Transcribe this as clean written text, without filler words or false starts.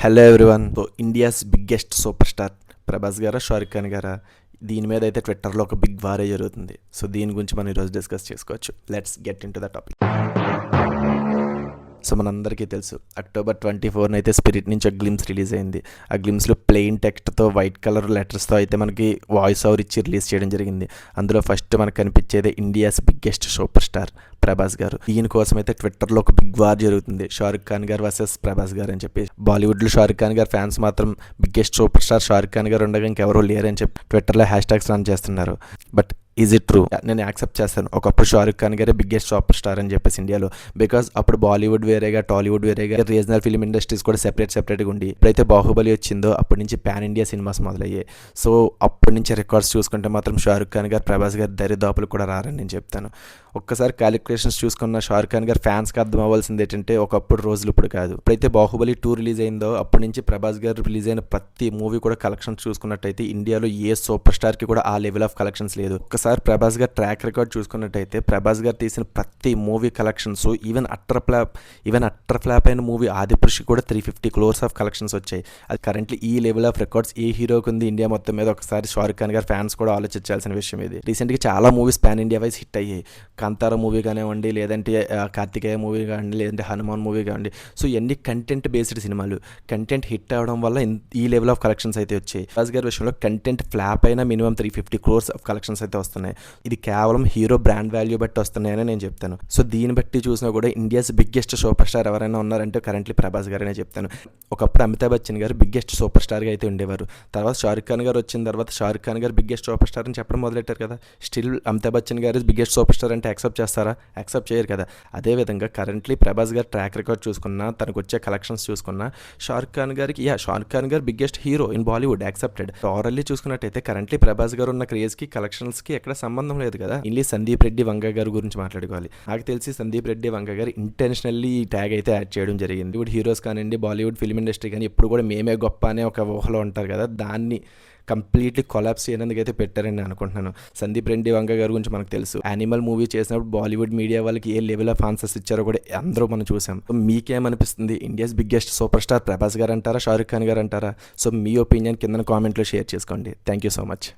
Hello everyone. So India's biggest superstar Prabhas గారా, షారుఖ్ ఖాన్ గారా? దీని మీద అయితే ట్విట్టర్లో ఒక బిగ్ వారే జరుగుతుంది. సో దీని గురించి మనం ఈరోజు డిస్కస్ చేసుకోవచ్చు. Let's get in to the topic. So మనందరికీ తెలుసు, October 24 అయితే స్పిరిట్ నుంచి ఒక గ్లిమ్స్ రిలీజ్ అయింది. ఆ గ్లిమ్స్లో ప్లెయిన్ టెక్స్ట్తో వైట్ కలర్ లెటర్స్తో అయితే మనకి వాయిస్ ఓవర్ ఇచ్చి రిలీజ్ చేయడం జరిగింది. అందులో ఫస్ట్ మనకు కనిపించేది India's biggest superstar Prabhas గారు. దీనికోసం అయితే ట్విట్టర్లో ఒక బిగ్ వార్ జరుగుతుంది, షారుఖ్ ఖాన్ గారు వర్సెస్ ప్రభాస్ గారు అని చెప్పి. బాలీవుడ్లో షారుఖ్ ఖాన్ గారు ఫ్యాన్స్ మాత్రం biggest super star Shahrukh Khan గారు ఉండగా ఇంకెవరూ లేరని చెప్పి ట్విట్టర్లో హ్యాష్ ట్యాగ్స్ రన్ చేస్తున్నారు. But is it true? నేను యాక్సెప్ట్ చేస్తాను. ఒకప్పుడు షారుఖ్ ఖాన్ గారే బిగ్గెస్ట్ సూపర్ స్టార్ అని చెప్పేసి ఇండియాలో. బికాజ్ అప్పుడు బాలీవుడ్ వేరేగా, టాలీవుడ్ వేరేగా, రీజనల్ ఫిల్మ్ ఇండస్ట్రీస్ కూడా సెపరేట్గా ఉండి, ఎప్పుడైతే బాహుబలి వచ్చిందో అప్పటి నుంచి పాన్ ఇండియా సినిమాస్ మొదలయ్యాయి. సో అప్పటి నుంచి రికార్డ్స్ చూసుకుంటే మాత్రం షారుఖ్ ఖాన్ గారు, ప్రభాస్ గారు దరిదాపులు కూడా రారని నేను చెప్తాను. ఒక్కసారి క్యాలిక్యులేషన్స్ చూసుకున్న షారుఖ్ ఖాన్ గారు ఫ్యాన్స్కి అర్థం అవ్వాల్సింది ఏంటంటే, ఒకప్పుడు రోజులు ఇప్పుడు కాదు. ఎప్పుడైతే బాహుబలి 2 రిలీజ్ అయిందో అప్పటి నుంచి ప్రభాస్ గారు రిలీజ్ అయిన ప్రతి మూవీ కూడా కలెక్షన్స్ చూసుకున్నట్టయితే ఇండియాలో ఏ సూపర్ స్టార్కి కూడా ఆ లెవెల్ ఆఫ్ కలెక్షన్స్ లేదు. ఒక్కసారి ప్రభాస్ గారు ట్రాక్ రికార్డ్ చూసుకున్నట్టయితే ప్రభాస్ గారు తీసిన ప్రతి movie collections, even utter flop అయిన మూవీ ఆదిపురుషి కూడా 350 crores ఆఫ్ కలెక్షన్స్ వచ్చాయి. అది కరెంట్లీ ఈ లెవెల్ ఆఫ్ రికార్డ్స్ ఏ హీరోకి ఉంది ఇండియా మొత్తం మీద? ఒకసారి షారుఖ్ ఖాన్ గారు ఫ్యాన్స్ కూడా ఆలోచించాల్సిన విషయం ఇది. రీసెంట్గా చాలా movies pan India wise hit అయ్యాయి. కాంతారా మూవీ కానివ్వండి, లేదంటే కార్తికేయ మూవీ కానివ్వండి, లేదంటే హనుమాన్ మూవీ కానివ్వండి. సో ఇవన్నీ కంటెంట్ బేస్డ్ సినిమాలు. కంటెంట్ హిట్ అవ్వడం వల్ల ఈ లెవెల్ ఆఫ్ కలెక్షన్స్ అయితే వచ్చాయి. ప్రభాస్ గారి విషయంలో కంటెంట్ ఫ్లాప్ అయినా మినిమం 350 crores ఆఫ్ కలెక్షన్స్ అయితే వస్తున్నాయి. ఇది కేవలం హీరో బ్రాండ్ వాల్యూ బట్టి వస్తున్నాయని నేను చెప్తాను. సో దీన్ని బట్టి చూసినా కూడా ఇండియాస్ బిగ్గెస్ట్ సూపర్ స్టార్ ఎవరైనా ఉన్నారంటే కరెంట్లీ ప్రభాస్ గారనే చెప్తాను. ఒకప్పుడు అమితాబ్ బచ్చన్ గారు బిగ్గెస్ట్ సూపర్ స్టార్గా అయితే ఉండేవారు. తర్వాత షారుఖ్ ఖాన్ గారు వచ్చిన తర్వాత షారుఖ్ ఖాన్ గారు బిగ్గెస్ట్ సూపర్ స్టార్ అని చెప్పడం మొదలెట్టారు కదా. స్టిల్ అమితాబ్ బచ్చన్ గారు బిగ్గెస్ట్ సూపర్ స్టార్ అంటే యాక్సెప్ట్ చేస్తారా? యాక్సెప్ట్ చేయరు కదా. అదేవిధంగా కరెంట్లీ ప్రభాస్ గారు ట్రాక్ రికార్డ్ చూసుకున్నా, తనకు వచ్చే కలెక్షన్స్ చూసుకున్నా, షారుఖ్ ఖాన్ గారు biggest hero in Bollywood, accepted. ఓవరాల్లీ చూసుకున్నట్టయితే కరెంట్లీ ప్రభాస్ గారు ఉన్న క్రేజ్కి కలెక్షన్స్కి ఎక్కడ సంబంధం లేదు కదా. ఇన్లీ సందీప్ రెడ్డి వంగ గారి గురించి మాట్లాడుకోవాలి. నాకు తెలిసి సందీప్ రెడ్డి వంగ గారు ఇంటెన్షనల్లీ ఈ ట్యాగ్ అయితే యాడ్ చేయడం జరిగింది. ఇప్పుడు హీరోస్ కానివ్వండి, బాలీవుడ్ ఫిల్మ్ ఇండస్ట్రీ కానీ ఎప్పుడు కూడా మేమే గొప్ప అనే ఒక ఊహలో ఉంటారు కదా, దాన్ని కంప్లీట్లీ కొలాప్స్ చేయడానికి అయితే పెట్టారని నేను అనుకుంటున్నాను. సందీప్ రెడ్డి వంగ గారి గురించి మనకు తెలుసు. యానిమల్ మూవీ చేసినప్పుడు బాలీవుడ్ మీడియా వాళ్ళకి ఏ లెవెల్ ఆఫ్ ఆన్సర్స్ ఇచ్చారో కూడా అందరూ మనం చూసాం. మీకేమనిపిస్తుంది? India's biggest superstar Prabhas garu అంటారా, షారుఖ్ ఖాన్ గారు అంటారా? సో మీ ఒపీనియన్ కింద కామెంట్లో షేర్ చేసుకోండి. Thank you so much.